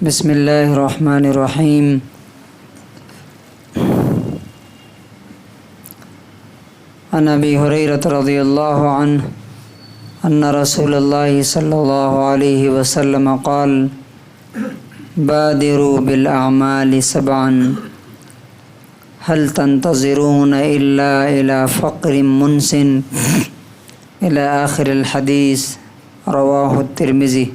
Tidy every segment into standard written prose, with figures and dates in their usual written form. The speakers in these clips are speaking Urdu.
بسم اللہ الرحمن الرحیم۔ عن ابی ہریرہ رضی اللہ عنہ ان رسول اللہ صلی اللہ علیہ وسلم قال بادروا بالاعمال سبعا هل تنتظرون الا الى فقر منسن الى آخر الحدیث، رواہ الترمذی۔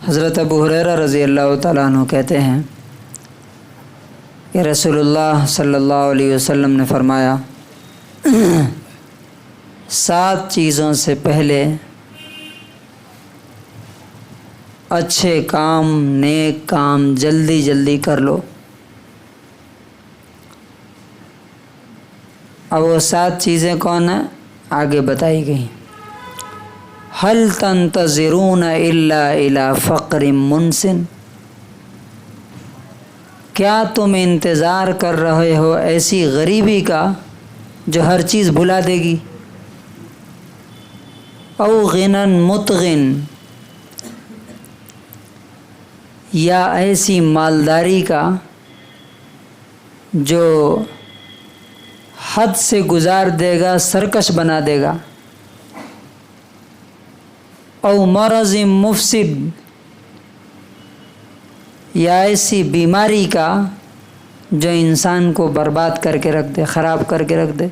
حضرت ابو ہریرہ رضی اللہ تعالیٰ عنہ کہتے ہیں کہ رسول اللہ صلی اللہ علیہ وسلم نے فرمایا 7 چیزوں سے پہلے اچھے کام، نیک کام جلدی جلدی کر لو۔ اب وہ 7 چیزیں کون ہیں؟ آگے بتائی گئی۔ هل تنتظرون الا الى فقر منسن، کیا تم انتظار کر رہے ہو ایسی غریبی کا جو ہر چیز بھلا دے گی؟ او غنى مطغن، یا ایسی مالداری کا جو حد سے گزار دے گا، سرکش بنا دے گا۔ او مرض مفسد، یا ایسی بیماری کا جو انسان کو برباد کر کے رکھ دے، خراب کر کے رکھ دے۔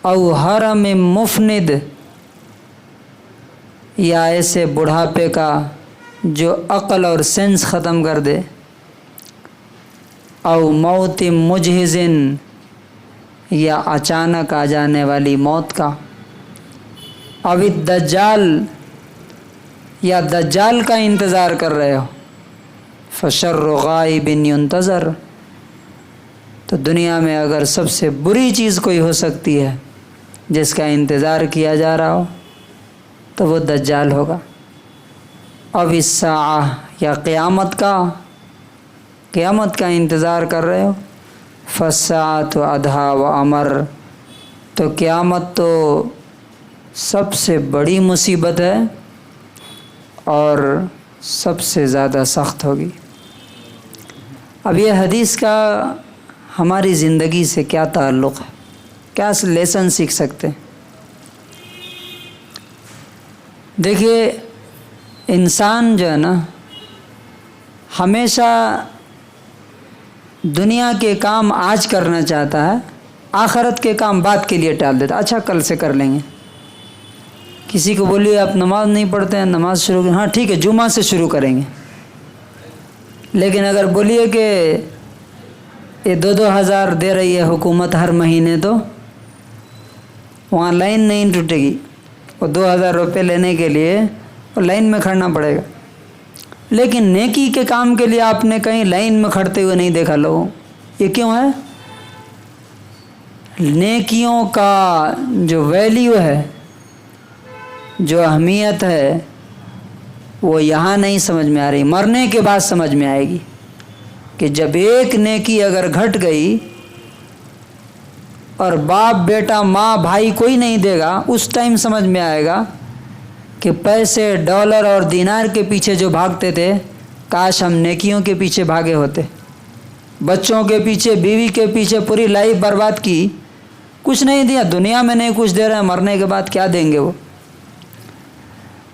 او حرم مفند، یا ایسے بڑھاپے کا جو عقل اور سینس ختم کر دے۔ او موت مجہزن، یا اچانک آ جانے والی موت کا۔ او الدجال، یا دجال کا انتظار کر رہے ہو۔ فشر غائب ينتظر، تو دنیا میں اگر سب سے بری چیز کوئی ہو سکتی ہے جس کا انتظار کیا جا رہا ہو تو وہ دجال ہوگا۔ او الساعہ، یا قیامت کا انتظار کر رہے ہو۔ فالساعۃ ادھیٰ وامر، تو قیامت تو سب سے بڑی مصیبت ہے اور سب سے زیادہ سخت ہوگی۔ اب یہ حدیث کا ہماری زندگی سے کیا تعلق ہے، کیا لیسن سیکھ سکتے ہیں؟ دیکھیے، انسان جو ہے نا ہمیشہ دنیا کے کام آج کرنا چاہتا ہے، آخرت کے کام بعد کے لیے ٹال دیتا۔ اچھا کل سے کر لیں گے۔ کسی کو بولیے آپ نماز نہیں پڑھتے ہیں، نماز شروع کریں، ہاں ٹھیک ہے جمعہ سے شروع کریں گے۔ لیکن اگر بولیے کہ یہ 2,000 دے رہی ہے حکومت ہر مہینے، تو وہاں لائن نہیں ٹوٹے گی۔ وہ 2,000 روپے لینے کے لیے لائن میں کھڑنا پڑے گا۔ لیکن نیکی کے کام کے لیے آپ نے کہیں لائن میں کھڑتے ہوئے نہیں دیکھا لوگوں۔ یہ کیوں ہے؟ نیکیوں کا جو ویلیو ہے، جو اہمیت ہے، وہ یہاں نہیں سمجھ میں آ رہی، مرنے کے بعد سمجھ میں آئے گی کہ جب ایک نیکی اگر گھٹ گئی اور باپ بیٹا ماں بھائی کوئی نہیں دے گا، اس ٹائم سمجھ میں آئے گا کہ پیسے ڈالر اور دینار کے پیچھے جو بھاگتے تھے، کاش ہم نیکیوں کے پیچھے بھاگے ہوتے۔ بچوں کے پیچھے، بیوی کے پیچھے پوری لائف برباد کی، کچھ نہیں دیا، دنیا میں نہیں کچھ دے رہے ہیں، مرنے کے بعد کیا دیں گے وہ؟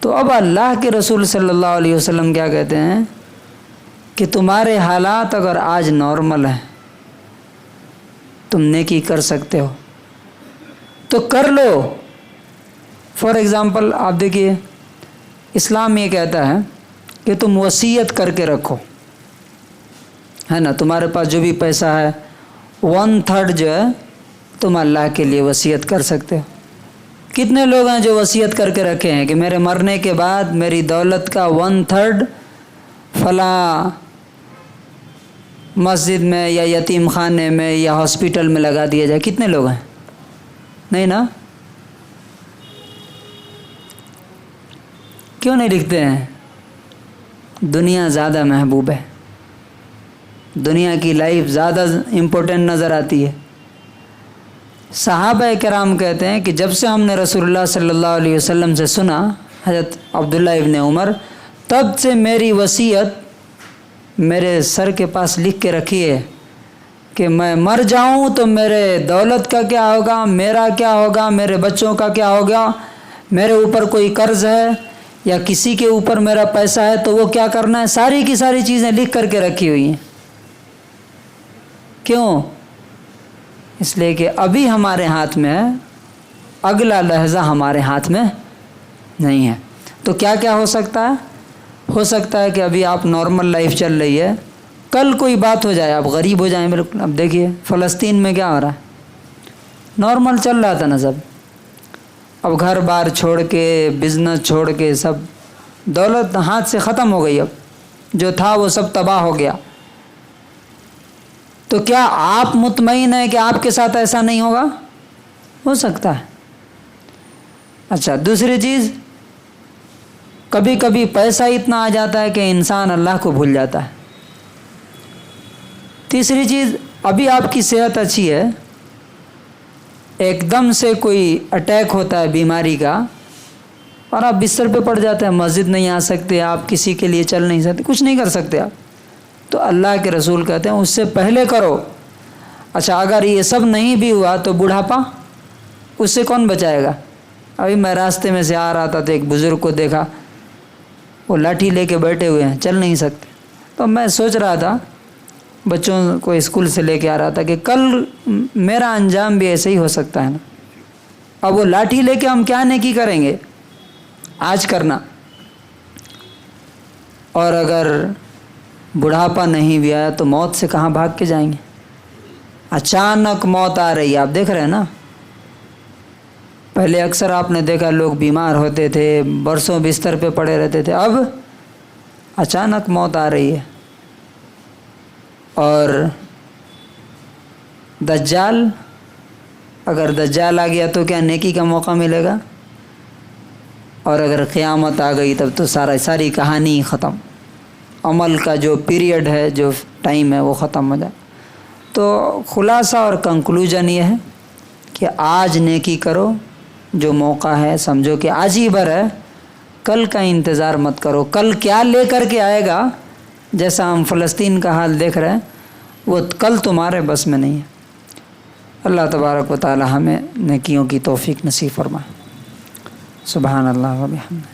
تو اب اللہ کے رسول صلی اللہ علیہ وسلم کیا کہتے ہیں کہ تمہارے حالات اگر آج نارمل ہیں، تم نیکی کر سکتے ہو تو کر لو۔ فار ایگزامپل آپ دیکھیے، اسلام یہ کہتا ہے کہ تم وصیت کر کے رکھو، ہے نا؟ تمہارے پاس جو بھی پیسہ ہے 1/3 جو ہے تم اللہ کے لیے وصیت کر سکتے ہو۔ کتنے لوگ ہیں جو وصیت کر کے رکھے ہیں کہ میرے مرنے کے بعد میری دولت کا 1/3 فلاں مسجد میں یا یتیم خانے میں یا ہاسپٹل میں لگا دیا جائے؟ کتنے لوگ ہیں؟ نہیں نا؟ کیوں نہیں لکھتے ہیں؟ دنیا زیادہ محبوب ہے، دنیا کی لائف زیادہ امپورٹنٹ نظر آتی ہے۔ صحابہ کرام کہتے ہیں کہ جب سے ہم نے رسول اللہ صلی اللہ علیہ وسلم سے سنا، حضرت عبداللہ ابن عمر، تب سے میری وصیت میرے سر کے پاس لکھ کے رکھی ہے کہ میں مر جاؤں تو میرے دولت کا کیا ہوگا، میرا کیا ہوگا، میرے بچوں کا کیا ہوگا، میرے اوپر کوئی قرض ہے یا کسی کے اوپر میرا پیسہ ہے تو وہ کیا کرنا ہے، ساری کی ساری چیزیں لکھ کر کے رکھی ہوئی ہیں۔ کیوں؟ اس لیے کہ ابھی ہمارے ہاتھ میں ہے، اگلا لحظہ ہمارے ہاتھ میں نہیں ہے۔ تو کیا کیا ہو سکتا ہے؟ ہو سکتا ہے کہ ابھی آپ نارمل لائف چل رہی ہے، کل کوئی بات ہو جائے، آپ غریب ہو جائیں بالکل۔ اب دیکھیے فلسطین میں کیا ہو رہا ہے، نارمل چل رہا تھا نا سب، اب گھر بار چھوڑ کے، بزنس چھوڑ کے، سب دولت ہاتھ سے ختم ہو گئی، اب جو تھا وہ سب تباہ ہو گیا۔ تو کیا آپ مطمئن ہیں کہ آپ کے ساتھ ایسا نہیں ہوگا؟ ہو سکتا ہے۔ اچھا، دوسری چیز، کبھی کبھی پیسہ اتنا آ جاتا ہے کہ انسان اللہ کو بھول جاتا ہے۔ تیسری چیز، ابھی آپ کی صحت اچھی ہے، ایک دم سے کوئی اٹیک ہوتا ہے بیماری کا اور آپ بستر پہ پڑ جاتے ہیں، مسجد نہیں آ سکتے آپ، کسی کے لیے چل نہیں سکتے، کچھ نہیں کر سکتے آپ، تو اللہ کے رسول کہتے ہیں اس سے پہلے کرو۔ اچھا، اگر یہ سب نہیں بھی ہوا تو بڑھاپا، اس سے کون بچائے گا؟ ابھی میں راستے میں سے آ رہا تھا تو ایک بزرگ کو دیکھا، وہ لاٹھی لے کے بیٹھے ہوئے ہیں، چل نہیں سکتے، تو میں سوچ رہا تھا، بچوں کو اسکول سے لے کے آ رہا تھا کہ کل میرا انجام بھی ایسے ہی ہو سکتا ہے نا۔ اب وہ لاٹھی لے کے ہم کیا نیکی کریں گے؟ آج کرنا۔ اور اگر بڑھاپا نہیں بھی آیا تو موت سے کہاں بھاگ کے جائیں گے؟ اچانک موت آ رہی ہے، آپ دیکھ رہے ہیں نا، پہلے اکثر آپ نے دیکھا لوگ بیمار ہوتے تھے، برسوں بستر پہ پڑے رہتے تھے، اب اچانک موت آ رہی ہے۔ اور دجال، اگر دجال آ گیا تو کیا نیکی کا موقع ملے گا؟ اور اگر قیامت آ گئی تب تو ساری کہانی ختم، عمل کا جو پیریڈ ہے، جو ٹائم ہے، وہ ختم ہو جائے۔ تو خلاصہ اور کنکلوژن یہ ہے کہ آج نیکی کرو، جو موقع ہے سمجھو کہ آج ہی بھر ہے، کل کا انتظار مت کرو، کل کیا لے کر کے آئے گا، جیسا ہم فلسطین کا حال دیکھ رہے ہیں، وہ کل تمہارے بس میں نہیں ہے۔ اللہ تبارک و تعالی ہمیں نیکیوں کی توفیق نصیب فرمائے۔ سبحان اللہ و بحمدہ۔